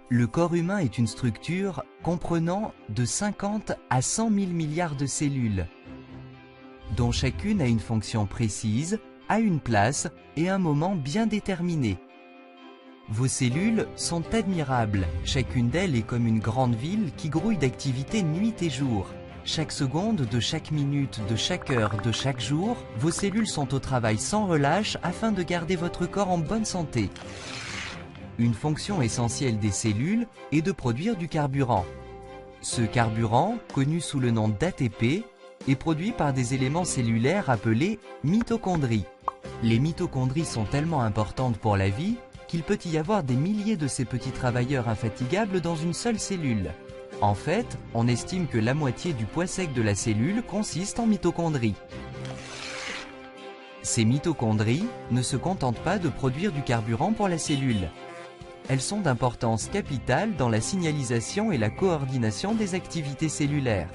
Le corps humain est une structure comprenant de 50 à 100 000 milliards de cellules, dont chacune a une fonction précise, a une place et un moment bien déterminé. Vos cellules sont admirables, chacune d'elles est comme une grande ville qui grouille d'activités nuit et jour. Chaque seconde, de chaque minute, de chaque heure, de chaque jour, vos cellules sont au travail sans relâche afin de garder votre corps en bonne santé. Une fonction essentielle des cellules est de produire du carburant. Ce carburant, connu sous le nom d'ATP, est produit par des éléments cellulaires appelés mitochondries. Les mitochondries sont tellement importantes pour la vie qu'il peut y avoir des milliers de ces petits travailleurs infatigables dans une seule cellule. En fait, on estime que la moitié du poids sec de la cellule consiste en mitochondries. Ces mitochondries ne se contentent pas de produire du carburant pour la cellule. Elles sont d'importance capitale dans la signalisation et la coordination des activités cellulaires.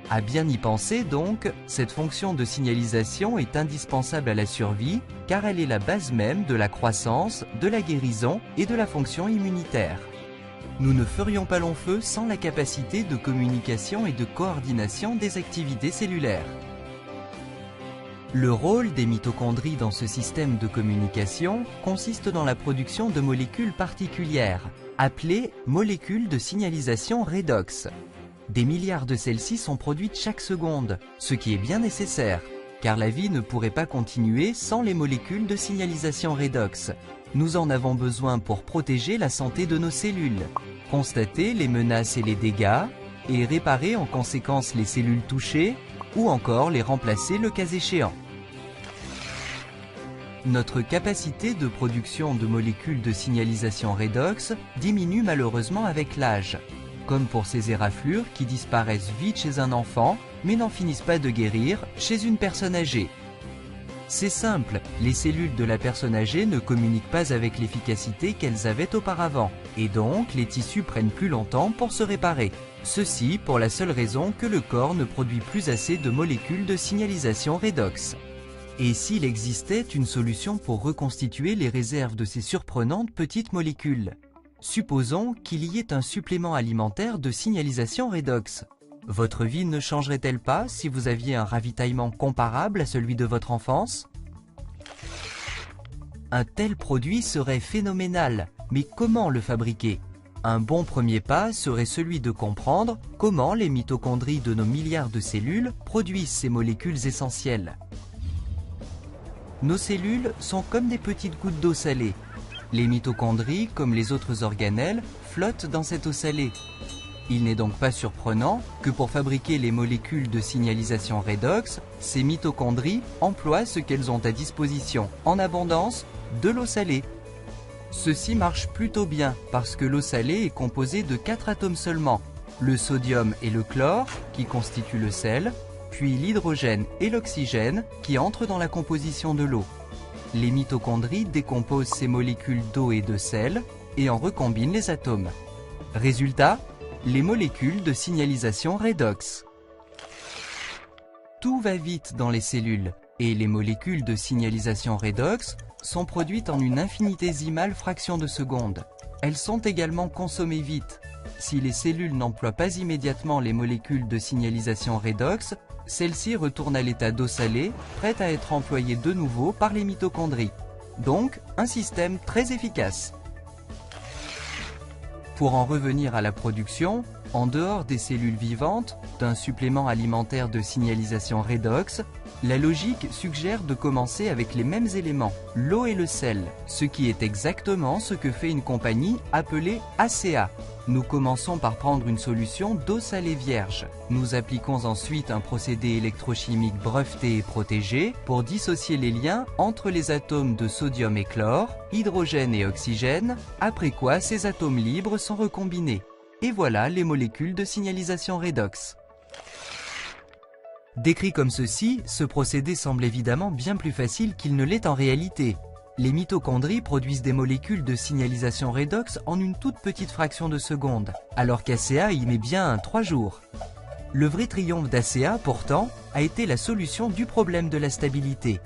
À bien y penser donc, cette fonction de signalisation est indispensable à la survie car elle est la base même de la croissance, de la guérison et de la fonction immunitaire. Nous ne ferions pas long feu sans la capacité de communication et de coordination des activités cellulaires. Le rôle des mitochondries dans ce système de communication consiste dans la production de molécules particulières, appelées molécules de signalisation redox. Des milliards de celles-ci sont produites chaque seconde, ce qui est bien nécessaire, car la vie ne pourrait pas continuer sans les molécules de signalisation redox. Nous en avons besoin pour protéger la santé de nos cellules, constater les menaces et les dégâts, et réparer en conséquence les cellules touchées, ou encore les remplacer le cas échéant. Notre capacité de production de molécules de signalisation redox diminue malheureusement avec l'âge, comme pour ces éraflures qui disparaissent vite chez un enfant, mais n'en finissent pas de guérir chez une personne âgée. C'est simple, les cellules de la personne âgée ne communiquent pas avec l'efficacité qu'elles avaient auparavant, et donc les tissus prennent plus longtemps pour se réparer. Ceci pour la seule raison que le corps ne produit plus assez de molécules de signalisation redox. Et s'il existait une solution pour reconstituer les réserves de ces surprenantes petites molécules? Supposons qu'il y ait un supplément alimentaire de signalisation redox. Votre vie ne changerait-elle pas si vous aviez un ravitaillement comparable à celui de votre enfance? Un tel produit serait phénoménal, mais comment le fabriquer? Un bon premier pas serait celui de comprendre comment les mitochondries de nos milliards de cellules produisent ces molécules essentielles. Nos cellules sont comme des petites gouttes d'eau salée. Les mitochondries, comme les autres organelles, flottent dans cette eau salée. Il n'est donc pas surprenant que pour fabriquer les molécules de signalisation redox, ces mitochondries emploient ce qu'elles ont à disposition en abondance, de l'eau salée. Ceci marche plutôt bien parce que l'eau salée est composée de 4 atomes seulement, le sodium et le chlore qui constituent le sel, puis l'hydrogène et l'oxygène qui entrent dans la composition de l'eau. Les mitochondries décomposent ces molécules d'eau et de sel et en recombinent les atomes. Résultat, les molécules de signalisation redox. Tout va vite dans les cellules et les molécules de signalisation redox sont produites en une infinitésimale fraction de seconde. Elles sont également consommées vite. Si les cellules n'emploient pas immédiatement les molécules de signalisation redox, celles-ci retournent à l'état d'eau salée, prête à être employée de nouveau par les mitochondries. Donc, un système très efficace. Pour en revenir à la production, en dehors des cellules vivantes, d'un supplément alimentaire de signalisation redox, la logique suggère de commencer avec les mêmes éléments, l'eau et le sel, ce qui est exactement ce que fait une compagnie appelée ACA. Nous commençons par prendre une solution d'eau salée vierge. Nous appliquons ensuite un procédé électrochimique breveté et protégé pour dissocier les liens entre les atomes de sodium et chlore, hydrogène et oxygène, après quoi ces atomes libres sont recombinés. Et voilà les molécules de signalisation redox. Décrit comme ceci, ce procédé semble évidemment bien plus facile qu'il ne l'est en réalité. Les mitochondries produisent des molécules de signalisation redox en une toute petite fraction de seconde, alors qu'ACA y met bien 3 jours. Le vrai triomphe d'ACA, pourtant, a été la solution du problème de la stabilité.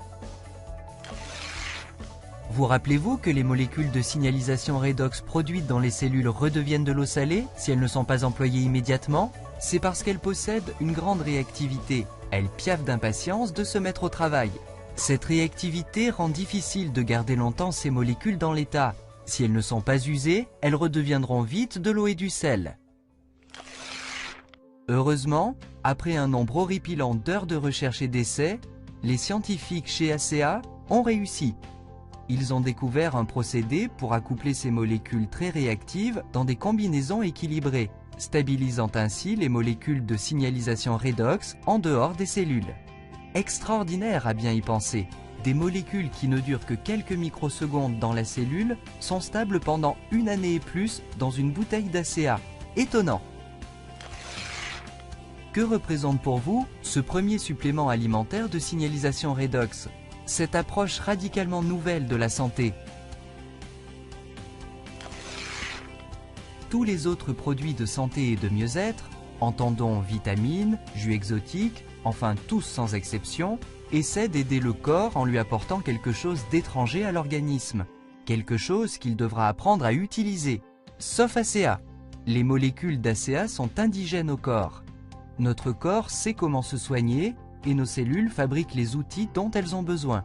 Vous rappelez-vous que les molécules de signalisation redox produites dans les cellules redeviennent de l'eau salée si elles ne sont pas employées immédiatement? C'est parce qu'elles possèdent une grande réactivité. Elles piaffent d'impatience de se mettre au travail. Cette réactivité rend difficile de garder longtemps ces molécules dans l'état. Si elles ne sont pas usées, elles redeviendront vite de l'eau et du sel. Heureusement, après un nombre horripilant d'heures de recherche et d'essais, les scientifiques chez ACEA ont réussi. Ils ont découvert un procédé pour accoupler ces molécules très réactives dans des combinaisons équilibrées, stabilisant ainsi les molécules de signalisation redox en dehors des cellules. Extraordinaire à bien y penser. Des molécules qui ne durent que quelques microsecondes dans la cellule sont stables pendant une année et plus dans une bouteille d'ACEA. Étonnant! Que représente pour vous ce premier supplément alimentaire de signalisation redox? Cette approche radicalement nouvelle de la santé. Tous les autres produits de santé et de mieux-être, entendons vitamines, jus exotiques, enfin tous sans exception, essaient d'aider le corps en lui apportant quelque chose d'étranger à l'organisme, quelque chose qu'il devra apprendre à utiliser. Sauf ACEA. Les molécules d'ACEA sont indigènes au corps. Notre corps sait comment se soigner et nos cellules fabriquent les outils dont elles ont besoin.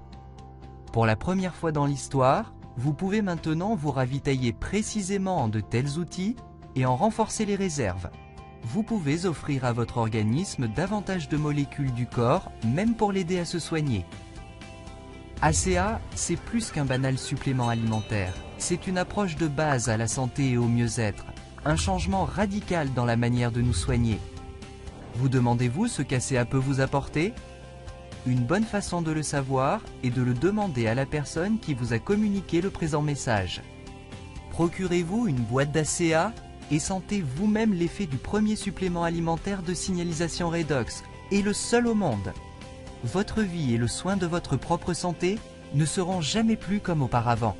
Pour la première fois dans l'histoire, vous pouvez maintenant vous ravitailler précisément en de tels outils et en renforcer les réserves. Vous pouvez offrir à votre organisme davantage de molécules du corps, même pour l'aider à se soigner. ACEA, c'est plus qu'un banal supplément alimentaire. C'est une approche de base à la santé et au mieux-être, un changement radical dans la manière de nous soigner. Vous demandez-vous ce qu'ACEA peut vous apporter? Une bonne façon de le savoir est de le demander à la personne qui vous a communiqué le présent message. Procurez-vous une boîte d'ACEA et sentez vous-même l'effet du premier supplément alimentaire de signalisation redox, et le seul au monde. Votre vie et le soin de votre propre santé ne seront jamais plus comme auparavant.